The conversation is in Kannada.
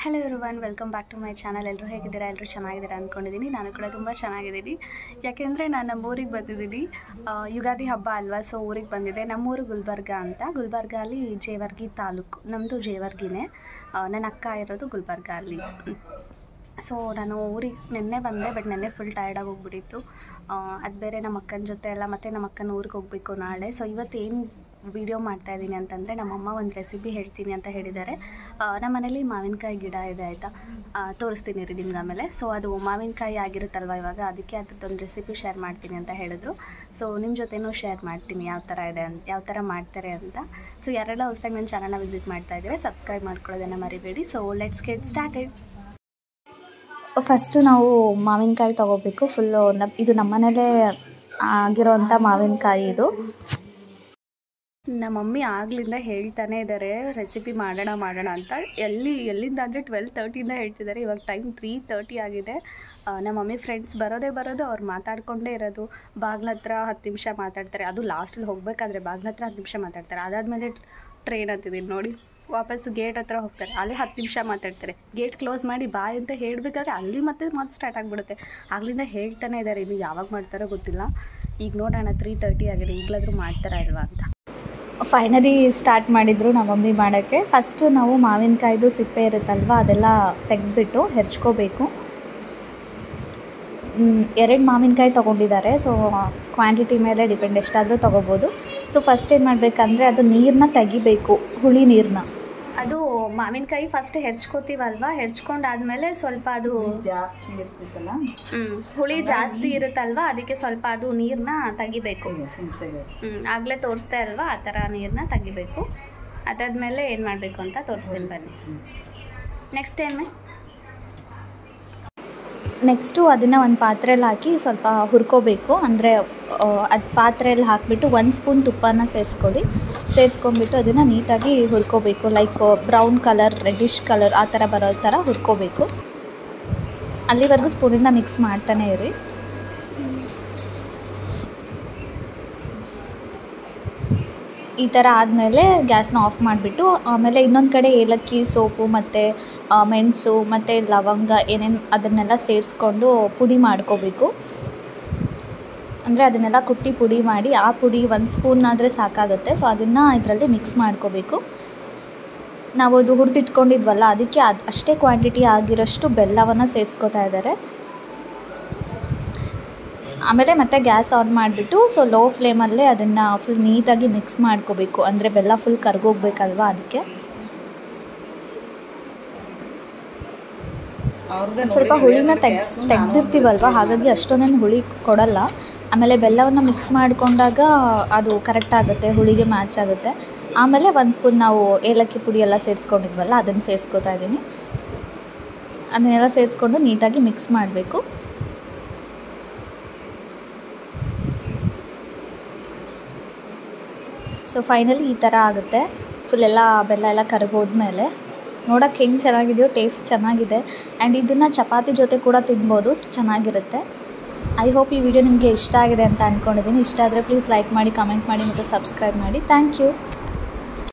Hello everyone, welcome back to my channel. ಎಲ್ಲರೂ ಹೇಗಿದ್ದೀರಾ? ಎಲ್ಲರೂ ಚೆನ್ನಾಗಿದ್ದೀರಾ ಅಂದ್ಕೊಂಡಿದ್ದೀನಿ. ನಾನು ಕೂಡ ತುಂಬ ಚೆನ್ನಾಗಿದ್ದೀನಿ. ಯಾಕೆಂದರೆ ನಾನು ನಮ್ಮ ಊರಿಗೆ ಬಂದಿದ್ದೀನಿ. ಯುಗಾದಿ ಹಬ್ಬ ಅಲ್ವಾ, ಸೊ ಊರಿಗೆ ಬಂದಿದ್ದೆ. ನಮ್ಮೂರು ಗುಲ್ಬರ್ಗ ಅಂತ. ಗುಲ್ಬರ್ಗ ಅಲ್ಲಿ ಜೇವರ್ಗಿ ತಾಲೂಕು, ನಮ್ಮದು ಜೇವರ್ಗಿನೇ. ನನ್ನ ಅಕ್ಕ ಇರೋದು ಗುಲ್ಬರ್ಗ ಅಲ್ಲಿ. ಸೊ ನಾನು ಊರಿಗೆ ನಿನ್ನೆ ಬಂದೆ, ಬಟ್ ನೆನ್ನೆ ಫುಲ್ ಟಯರ್ಡಾಗಿ ಹೋಗ್ಬಿಟ್ಟಿತ್ತು. ಅದು ಬೇರೆ ನಮ್ಮ ಅಕ್ಕನ ಜೊತೆ ಎಲ್ಲ, ಮತ್ತು ನಮ್ಮ ಅಕ್ಕನ ಊರಿಗೆ ಹೋಗಬೇಕು ನಾಳೆ. ಸೊ ಇವತ್ತೇನು ವೀಡಿಯೋ ಮಾಡ್ತಾಯಿದ್ದೀನಿ ಅಂತಂದರೆ, ನಮ್ಮಮ್ಮ ಒಂದು ರೆಸಿಪಿ ಹೇಳ್ತೀನಿ ಅಂತ ಹೇಳಿದ್ದಾರೆ. ನಮ್ಮ ಮನೇಲಿ ಮಾವಿನಕಾಯಿ ಗಿಡ ಇದೆ ಆಯಿತಾ, ತೋರಿಸ್ತೀನಿ ರೀ ನಿಮ್ಗೆ ಆಮೇಲೆ. ಸೊ ಅದು ಮಾವಿನಕಾಯಿ ಆಗಿರುತ್ತಲ್ವ ಇವಾಗ, ಅದಕ್ಕೆ ಅದ್ರದ್ದೊಂದು ರೆಸಿಪಿ ಶೇರ್ ಮಾಡ್ತೀನಿ ಅಂತ ಹೇಳಿದ್ರು. ಸೊ ನಿಮ್ಮ ಜೊತೆನೂ ಶೇರ್ ಮಾಡ್ತೀನಿ ಯಾವ ಥರ ಇದೆ ಅಂತ, ಯಾವ ಥರ ಮಾಡ್ತಾರೆ ಅಂತ. ಸೊ ಯಾರೆಲ್ಲ ಹೊಸದಾಗಿ ನನ್ನ ಚಾನಲ್ನ ವಿಸಿಟ್ ಮಾಡ್ತಾ ಇದ್ದೀರಾ, ಸಬ್ಸ್ಕ್ರೈಬ್ ಮಾಡ್ಕೊಳ್ಳೋದನ್ನು ಮರಿಬೇಡಿ. So let's get started. First ನಾವು ಮಾವಿನಕಾಯಿ ತೊಗೋಬೇಕು. ಫುಲ್ಲು ಇದು ನಮ್ಮ ಮನೇಲೇ ಆಗಿರೋವಂಥ ಮಾವಿನಕಾಯಿ ಇದು. ನಮ್ಮ ಮಮ್ಮಿ ಆಗ್ಲಿಂದ ಹೇಳ್ತಾನೆ ಇದ್ದಾರೆ ರೆಸಿಪಿ ಮಾಡೋಣ ಅಂತ. ಎಲ್ಲಿಂದ ಅಂದರೆ 12:30 ಹೇಳ್ತಿದ್ದಾರೆ. ಇವಾಗ ಟೈಮ್ 3:30 ಆಗಿದೆ. ನಮ್ಮ ಮಮ್ಮಿ ಫ್ರೆಂಡ್ಸ್ ಬರೋದು ಅವ್ರು ಮಾತಾಡ್ಕೊಂಡೇ ಇರೋದು. ಬಾಗ್ಲ ಹತ್ರ 10 ನಿಮಿಷ ಮಾತಾಡ್ತಾರೆ. ಅದು ಲಾಸ್ಟಲ್ಲಿ ಹೋಗಬೇಕಾದ್ರೆ ಬಾಗ್ಲ ಹತ್ರ 10 ನಿಮಿಷ ಮಾತಾಡ್ತಾರೆ. ಅದಾದಮೇಲೆ ಟ್ರೈನ್ ಹತ್ತಿದ್ದೀನಿ ನೋಡಿ, ವಾಪಸ್ಸು ಗೇಟ್ ಹತ್ರ ಹೋಗ್ತಾರೆ, ಅಲ್ಲಿ 10 ನಿಮಿಷ ಮಾತಾಡ್ತಾರೆ. ಗೇಟ್ ಕ್ಲೋಸ್ ಮಾಡಿ ಬಾಯ್ ಅಂತ ಹೇಳಬೇಕಾದ್ರೆ ಅಲ್ಲಿ ಮತ್ತೆ ಮಾತು ಸ್ಟಾರ್ಟ್ ಆಗಿಬಿಡುತ್ತೆ. ಆಗ್ಲಿಂದ ಹೇಳ್ತಾನೆ ಇದ್ದಾರೆ. ಇದು ಯಾವಾಗ ಮಾಡ್ತಾರೋ ಗೊತ್ತಿಲ್ಲ. ಈಗ ನೋಡೋಣ, 3:30 ಆಗಿದೆ, ಈಗಲಾದರೂ ಮಾಡ್ತಾರಾ ಇಲ್ವಾ ಅಂತ. ಫೈನಲಿ ಸ್ಟಾರ್ಟ್ ಮಾಡಿದರು ನಮ್ಮ ಮಮ್ಮಿ ಮಾಡೋಕ್ಕೆ. ಫಸ್ಟು ನಾವು ಮಾವಿನಕಾಯ್ದು ಸಿಪ್ಪೆ ಇರುತ್ತಲ್ವ, ಅದೆಲ್ಲ ತೆಗೆದ್ಬಿಟ್ಟು ಹೆರ್ಚ್ಕೋಬೇಕು. 2 ಮಾವಿನಕಾಯಿ ತೊಗೊಂಡಿದ್ದಾರೆ. ಸೊ ಕ್ವಾಂಟಿಟಿ ಮೇಲೆ ಡಿಪೆಂಡ್, ಎಷ್ಟಾದರೂ ತೊಗೋಬೋದು. ಸೊ ಫಸ್ಟ್ ಏನು ಮಾಡಬೇಕಂದ್ರೆ, ಅದು ನೀರನ್ನ ತೆಗಿಬೇಕು, ಹುಳಿ ನೀರನ್ನ. ಅದು ಮಾವಿನಕಾಯಿ ಫಸ್ಟ್ ಹೆರ್ಚ್ಕೋತೀವಲ್ವ, ಹೆರ್ಚ್ಕೊಂಡಾದ್ಮೇಲೆ ಸ್ವಲ್ಪ ಅದು ಜಾಸ್ತಿ ಇರ್ತಿತ್ತಲ್ಲ, ಹುಳಿ ಜಾಸ್ತಿ ಇರುತ್ತಲ್ವ, ಅದಕ್ಕೆ ಸ್ವಲ್ಪ ಅದು ನೀರನ್ನ ತೆಗಿಬೇಕು. ಆಗಲೇ ತೋರಿಸ್ದೆ ಅಲ್ವಾ, ಆ ಥರ ನೀರನ್ನ ತೆಗಿಬೇಕು. ಅದಾದಮೇಲೆ ಏನು ಮಾಡಬೇಕು ಅಂತ ತೋರಿಸ್ತೀನಿ ಬನ್ನಿ. ನೆಕ್ಸ್ಟು ಅದನ್ನು ಒಂದು ಪಾತ್ರೆಯಲ್ಲಿ ಹಾಕಿ ಸ್ವಲ್ಪ ಹುರ್ಕೋಬೇಕು. ಅಂದರೆ ಅದು ಪಾತ್ರೆಯಲ್ಲಿ ಹಾಕಿಬಿಟ್ಟು 1 ಸ್ಪೂನ್ ತುಪ್ಪನ ಸೇರಿಸ್ಕೊಂಡ್ಬಿಟ್ಟು ಅದನ್ನು ನೀಟಾಗಿ ಹುರ್ಕೋಬೇಕು. Like brown colour, reddish colour ಆ ಥರ ಬರೋ ಥರ ಹುರ್ಕೋಬೇಕು. ಅಲ್ಲಿವರೆಗೂ ಸ್ಪೂನಿಂದ ಮಿಕ್ಸ್ ಮಾಡ್ತಾನೆ ಇರಿ. ಈ ಥರ ಆದಮೇಲೆ ಗ್ಯಾಸ್ನ ಆಫ್ ಮಾಡಿಬಿಟ್ಟು, ಆಮೇಲೆ ಇನ್ನೊಂದು ಕಡೆ ಏಲಕ್ಕಿ, ಸೋಪು ಮತ್ತು ಮೆಣಸು ಮತ್ತು ಲವಂಗ ಏನೇನು ಅದನ್ನೆಲ್ಲ ಸೇರಿಸ್ಕೊಂಡು ಪುಡಿ ಮಾಡ್ಕೋಬೇಕು. ಅಂದರೆ ಅದನ್ನೆಲ್ಲ ಕುಟ್ಟಿ ಪುಡಿ ಮಾಡಿ, ಆ ಪುಡಿ 1 ಸ್ಪೂನ್ ಆದರೆ ಸಾಕಾಗುತ್ತೆ. ಸೊ ಅದನ್ನು ಇದರಲ್ಲಿ ಮಿಕ್ಸ್ ಮಾಡ್ಕೋಬೇಕು. ನಾವು ಅದು ಹುರಿದಿಟ್ಕೊಂಡಿದ್ವಲ್ಲ, ಅದಕ್ಕೆ ಅಷ್ಟೇ ಕ್ವಾಂಟಿಟಿ ಆಗಿರೋಷ್ಟು ಬೆಲ್ಲವನ್ನು ಸೇರಿಸ್ಕೋತಾ ಇದ್ದಾರೆ. ಆಮೇಲೆ ಮತ್ತೆ ಗ್ಯಾಸ್ ಆನ್ ಮಾಡಿಬಿಟ್ಟು, ಸೊ ಲೋ ಫ್ಲೇಮಲ್ಲೇ ಅದನ್ನು ಫುಲ್ ನೀಟಾಗಿ ಮಿಕ್ಸ್ ಮಾಡ್ಕೋಬೇಕು. ಅಂದರೆ ಬೆಲ್ಲ ಫುಲ್ ಕರ್ಗೋಗ್ಬೇಕಲ್ವ, ಅದಕ್ಕೆ ಸ್ವಲ್ಪ ಹುಳಿನ ತೆಗ್ದಿರ್ತೀವಲ್ವ, ಹಾಗಾಗಿ ಅಷ್ಟೊಂದೇನು ಹುಳಿ ಕೊಡಲ್ಲ. ಆಮೇಲೆ ಬೆಲ್ಲವನ್ನು ಮಿಕ್ಸ್ ಮಾಡಿಕೊಂಡಾಗ ಅದು ಕರೆಕ್ಟ್ ಆಗುತ್ತೆ, ಹುಳಿಗೆ ಮ್ಯಾಚ್ ಆಗುತ್ತೆ. ಆಮೇಲೆ 1 ಸ್ಪೂನ್ ನಾವು ಏಲಕ್ಕಿ ಪುಡಿ ಎಲ್ಲ ಸೇರಿಸ್ಕೊಂಡಿದ್ವಲ್ಲ, ಅದನ್ನು ಸೇರಿಸ್ಕೊತಾ ಇದ್ದೀನಿ. ಅದನ್ನೆಲ್ಲ ಸೇರಿಸ್ಕೊಂಡು ನೀಟಾಗಿ ಮಿಕ್ಸ್ ಮಾಡಬೇಕು. ಸೊ ಫೈನಲಿ ಈ ಥರ ಆಗುತ್ತೆ. ಫುಲ್ ಎಲ್ಲ ಬೆಲ್ಲ ಎಲ್ಲ ಕರಗೋದ್ಮೇಲೆ ನೋಡೋಕ್ಕೆ ಹೆಂಗೆ ಚೆನ್ನಾಗಿದೆಯೋ, ಟೇಸ್ಟ್ ಚೆನ್ನಾಗಿದೆ. ಆ್ಯಂಡ್ ಇದನ್ನು ಚಪಾತಿ ಜೊತೆ ಕೂಡ ತಿನ್ಬೋದು, ಚೆನ್ನಾಗಿರುತ್ತೆ. ಐ ಹೋಪ್ ಈ ವಿಡಿಯೋ ನಿಮಗೆ ಇಷ್ಟ ಆಗಿದೆ ಅಂತ ಅಂದ್ಕೊಂಡಿದ್ದೀನಿ. ಇಷ್ಟ ಆದರೆ ಪ್ಲೀಸ್ ಲೈಕ್ ಮಾಡಿ, ಕಮೆಂಟ್ ಮಾಡಿ ಮತ್ತು ಸಬ್ಸ್ಕ್ರೈಬ್ ಮಾಡಿ. Thank you.